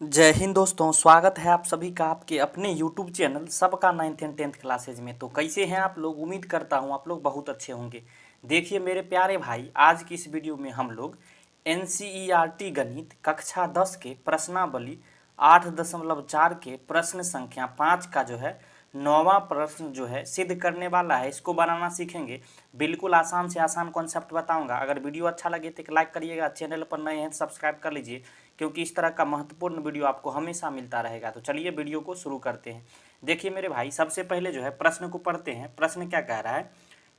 जय हिंद दोस्तों, स्वागत है आप सभी का आपके अपने यूट्यूब चैनल सबका 9th एंड 10th क्लासेज में। तो कैसे हैं आप लोग? उम्मीद करता हूं आप लोग बहुत अच्छे होंगे। देखिए मेरे प्यारे भाई, आज की इस वीडियो में हम लोग NCERT गणित कक्षा 10 के प्रश्नावली 8.4 के प्रश्न संख्या 5 का जो है 9वां प्रश्न जो है सिद्ध करने वाला है। इसको बनाना सीखेंगे। बिल्कुल आसान से आसान कॉन्सेप्ट बताऊंगा। अगर वीडियो अच्छा लगे तो एक लाइक करिएगा, चैनल पर नए हैं तो सब्सक्राइब कर लीजिए, क्योंकि इस तरह का महत्वपूर्ण वीडियो आपको हमेशा मिलता रहेगा। तो चलिए वीडियो को शुरू करते हैं। देखिए मेरे भाई, सबसे पहले जो है प्रश्न को पढ़ते हैं। प्रश्न क्या कह रहा है?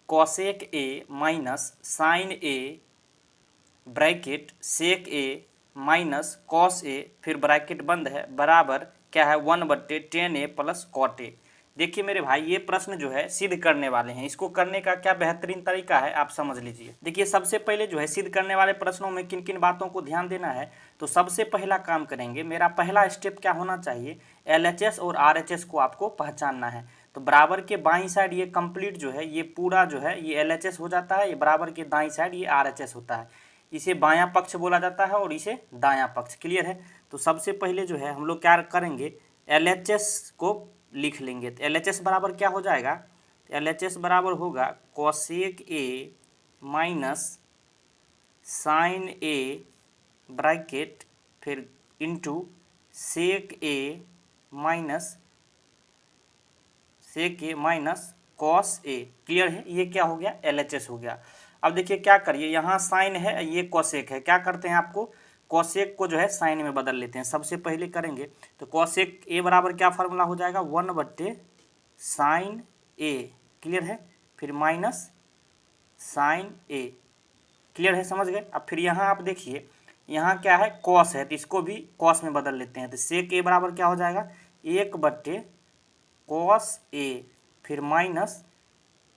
Cosec A minus sign A bracket sec A minus cos A, फिर ब्रैकेट बंद है, बराबर क्या है 1/10a प्लस कॉट ए। देखिए मेरे भाई, ये प्रश्न जो है सिद्ध करने वाले हैं। इसको करने का क्या बेहतरीन तरीका है आप समझ लीजिए। देखिए सबसे पहले जो है सिद्ध करने वाले प्रश्नों में किन किन बातों को ध्यान देना है, तो सबसे पहला काम करेंगे। मेरा पहला स्टेप क्या होना चाहिए? LHS और RHS को आपको पहचानना है। तो बराबर के बाईं साइड ये कंप्लीट जो है, ये पूरा जो है ये LHS हो जाता है। ये बराबर के दाईं साइड ये RHS होता है। इसे बायां पक्ष बोला जाता है और इसे दायां पक्ष। क्लियर है? तो सबसे पहले जो है हम लोग क्या करेंगे, LHS को लिख लेंगे। तो LHS बराबर क्या हो जाएगा? LHS बराबर होगा cosec A minus sign A bracket फिर into sec A minus cos A. Clear है? ये क्या हो गया? LHS हो गया। अब देखिए क्या करिए, यहाँ साइन है, ये कोसेक है। क्या करते हैं, आपको कोसेक को जो है साइन में बदल लेते हैं। सबसे पहले करेंगे तो कोसेक ए बराबर क्या फार्मूला हो जाएगा? 1/साइन ए। क्लियर है? फिर माइनस साइन ए। क्लियर है? समझ गए? अब फिर यहाँ आप देखिए, यहाँ क्या है? कॉस है, तो इसको भी कॉस में बदल लेते हैं। तो सेक ए बराबर क्या हो जाएगा? 1/कॉस ए फिर माइनस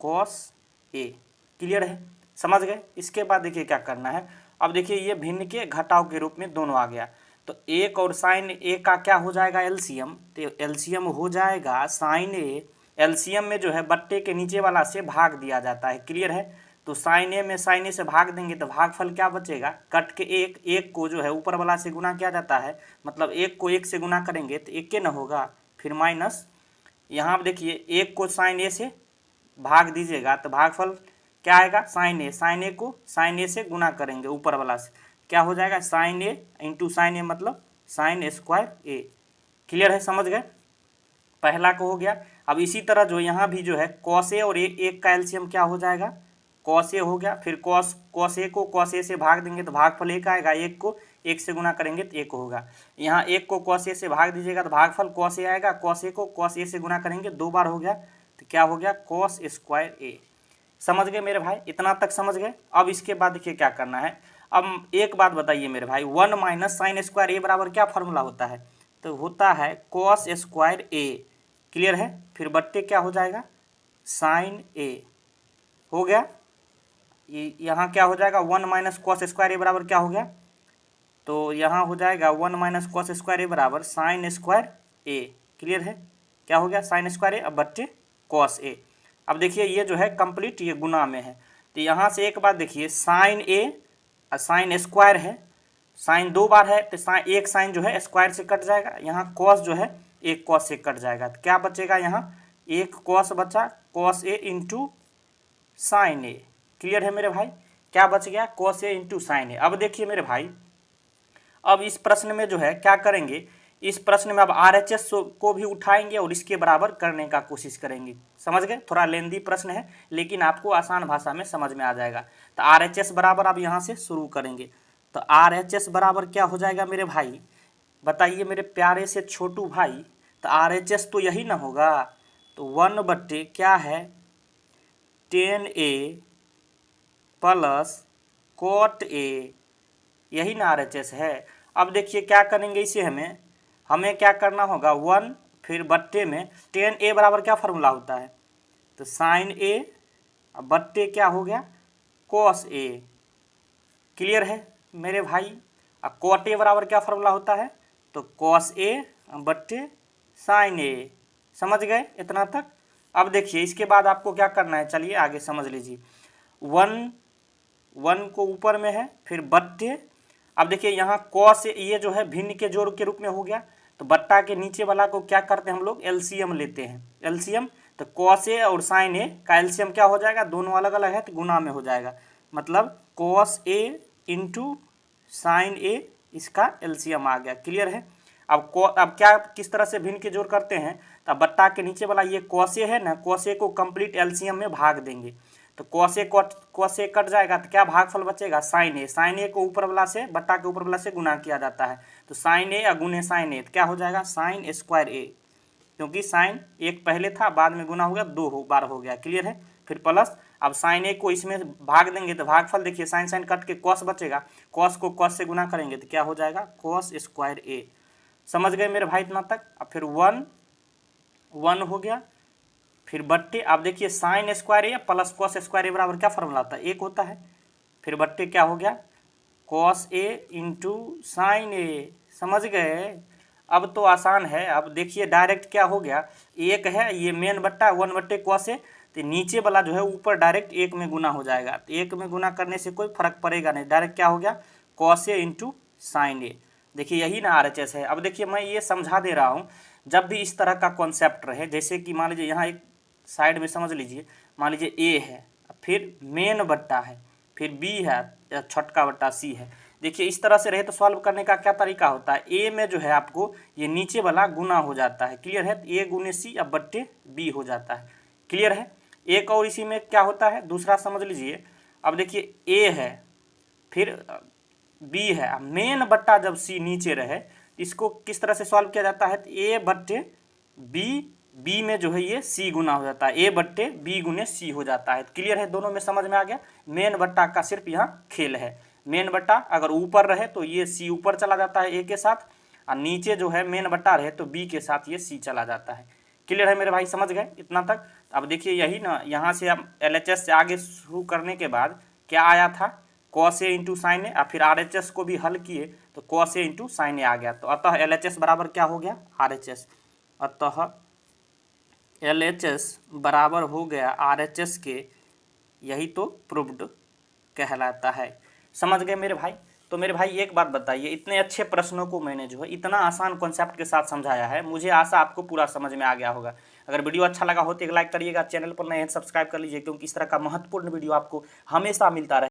कॉस ए। क्लियर है? समझ गए? इसके बाद देखिए क्या करना है। अब देखिए ये भिन्न के घटाव के रूप में दोनों आ गया, तो एक और साइन ए का क्या हो जाएगा? एलसीएम। तो एलसीएम हो जाएगा साइन ए। एलसीएम में जो है बट्टे के नीचे वाला से भाग दिया जाता है। क्लियर है? तो साइन ए में साइन ए से भाग देंगे तो भागफल क्या बचेगा? कट के एक को जो है ऊपर वाला से गुना किया जाता है, मतलब एक को एक से गुना करेंगे तो एक के न होगा, फिर माइनस यहाँ आप देखिए एक को साइन ए से भाग दीजिएगा तो भागफल क्या आएगा? साइन ए। साइन ए को साइन ए से गुना करेंगे ऊपर वाला से, क्या हो जाएगा? साइन ए इंटू साइन ए मतलब साइन स्क्वायर ए। क्लियर है? समझ गए? पहला को हो गया। अब इसी तरह जो यहाँ भी जो है कॉस ए और एक का एलसीएम क्या हो जाएगा? कॉस ए हो गया। फिर कॉस ए को कॉस ए से भाग देंगे तो भागफल एक आएगा, एक को एक से गुना करेंगे तो एक होगा। यहाँ एक को कॉस ए से भाग दीजिएगा तो भागफल कॉस ए आएगा, कॉस ए को कॉस ए से गुना करेंगे 2 बार हो गया, तो क्या हो गया? कॉस स्क्वायर ए। समझ गए मेरे भाई? इतना तक समझ गए? अब इसके बाद देखिए क्या करना है। अब एक बात बताइए मेरे भाई, 1 माइनस साइन स्क्वायर ए बराबर क्या फॉर्मूला होता है? तो होता है कॉस स्क्वायर ए। क्लियर है? फिर बट्टे क्या हो जाएगा? साइन ए। हो गया? ये यहाँ क्या हो जाएगा? 1 माइनस कॉस स्क्वायर ए बराबर क्या हो गया? तो यहाँ हो जाएगा 1 माइनस कॉस स्क्वायर ए बराबर साइन स्क्वायर ए। क्लियर है? क्या हो गया? साइन स्क्वायर ए अब बट्टे कॉस ए। अब देखिए ये जो है कंप्लीट ये गुना में है, तो यहाँ से एक बात देखिए, साइन ए और साइन स्क्वायर है, साइन 2 बार है तो साइन एक साइन जो है स्क्वायर से कट जाएगा, यहाँ कॉस जो है एक कॉस से कट जाएगा, तो क्या बचेगा? यहाँ एक कॉस बचा, cos A into sine A. Clear है मेरे भाई? क्या बच गया? कॉस ए इंटू साइन ए। अब देखिए मेरे भाई, अब इस प्रश्न में जो है क्या करेंगे, इस प्रश्न में अब RHS को भी उठाएंगे और इसके बराबर करने का कोशिश करेंगे। समझ गए? थोड़ा लेंदी प्रश्न है लेकिन आपको आसान भाषा में समझ में आ जाएगा। तो RHS बराबर अब यहाँ से शुरू करेंगे। तो RHS बराबर क्या हो जाएगा मेरे भाई? बताइए मेरे प्यारे से छोटू भाई। तो RHS तो यही ना होगा, तो 1/, क्या है? 10a plus cot A. यही ना RHS है। अब देखिए क्या करेंगे, इसे हमें क्या करना होगा? 1 फिर बट्टे में 10a बराबर क्या फार्मूला होता है? तो साइन ए बट्टे क्या हो गया? Cos A. क्लियर है मेरे भाई? अब कॉट ए बराबर क्या फार्मूला होता है? तो कॉस ए बट्टे साइन ए। समझ गए इतना तक? अब देखिए इसके बाद आपको क्या करना है, चलिए आगे समझ लीजिए। 1 को ऊपर में है, फिर बट्टे, अब देखिए यहाँ कॉस ये जो है भिन्न के जोड़ के रूप में हो गया, तो बट्टा के नीचे वाला को क्या करते हैं हम लोग, एलसीएम लेते हैं। एलसीएम तो कॉस ए और साइन ए का एलसीएम क्या हो जाएगा, दोनों अलग अलग है तो गुना में हो जाएगा, मतलब कॉस ए इंटू साइन ए, इसका एलसीएम आ गया। क्लियर है। अब क्या किस तरह से भिन्न के जोड़ करते हैं, तो बट्टा के नीचे वाला ये कॉस ए है ना, कॉस ए को कंप्लीट एलसीएम में भाग देंगे, तो कॉस ए कट जाएगा तो क्या भागफल बचेगा, साइन ए। साइन ए को ऊपर वाला से बट्टा के ऊपर वाला से गुना किया जाता है, तो साइन ए गुने साइन ए, तो क्या हो जाएगा साइन स्क्वायर ए, क्योंकि साइन एक पहले था बाद में गुना हो गया, 2 बार हो गया। क्लियर है। फिर प्लस, अब साइन ए को इसमें भाग देंगे तो भागफल देखिए साइन साइन कट के कॉस बचेगा, कॉस को कॉस से गुना करेंगे तो क्या हो जाएगा कॉस स्क्वायर ए। समझ गए मेरे भाई इतना तक। अब फिर 1 हो गया, फिर बट्टे, आप देखिए साइन स्क्वायर ए प्लस कॉस स्क्वायर ए बराबर क्या फॉर्मूला होता है, 1 होता है। फिर बट्टे क्या हो गया कॉस ए इंटू साइन ए। समझ गए। अब तो आसान है। अब देखिए डायरेक्ट क्या हो गया, 1 है ये मेन बट्टा 1 बट्टे कॉस ए, तो नीचे वाला जो है ऊपर डायरेक्ट 1 में गुना हो जाएगा, तो 1 में गुना करने से कोई फर्क पड़ेगा नहीं, डायरेक्ट क्या हो गया कॉस ए इंटू साइन ए। देखिए यही ना आरएचएस है। अब देखिए मैं ये समझा दे रहा हूँ, जब भी इस तरह का कॉन्सेप्ट रहे, जैसे कि मान लीजिए यहाँ एक साइड में समझ लीजिए, मान लीजिए ए है, फिर मेन बट्टा है, फिर बी है, छोटका बट्टा सी है। देखिए इस तरह से रहे तो सॉल्व करने का क्या तरीका होता है, ए में जो है आपको ये नीचे वाला गुना हो जाता है। क्लियर है। ए गुने सी अब बट्टे बी हो जाता है। क्लियर है। एक और इसी में क्या होता है दूसरा समझ लीजिए। अब देखिए ए है, फिर बी है, मेन बट्टा जब सी नीचे रहे, इसको किस तरह से सॉल्व किया जाता है, तो ए बट्टे बी में जो है ये सी गुना हो जाता है, ए बट्टे बी गुने सी हो जाता है। क्लियर है। दोनों में समझ में आ गया। मेन बट्टा का सिर्फ यहाँ खेल है। मेन बट्टा अगर ऊपर रहे तो ये सी ऊपर चला जाता है ए के साथ, और नीचे जो है मेन बट्टा रहे तो बी के साथ ये सी चला जाता है। क्लियर है मेरे भाई, समझ गए इतना तक। अब देखिए यही ना, यहाँ से हम एलएचएस से आगे शुरू करने के बाद क्या आया था कॉस ए इंटू साइन ए, और फिर आरएचएस को भी हल किए तो कॉस ए इंटू साइन ए आ गया। तो अतः एलएचएस बराबर क्या हो गया आरएचएस, अतः एलएचएस बराबर हो गया आरएचएस के, यही तो प्रूव्ड कहलाता है। समझ गए मेरे भाई। तो मेरे भाई एक बात बताइए, इतने अच्छे प्रश्नों को मैंने जो है इतना आसान कॉन्सेप्ट के साथ समझाया है, मुझे आशा आपको पूरा समझ में आ गया होगा। अगर वीडियो अच्छा लगा हो तो एक लाइक करिएगा, चैनल पर नए हैं सब्सक्राइब कर लीजिए, क्योंकि इस तरह का महत्वपूर्ण वीडियो आपको हमेशा मिलता रहे।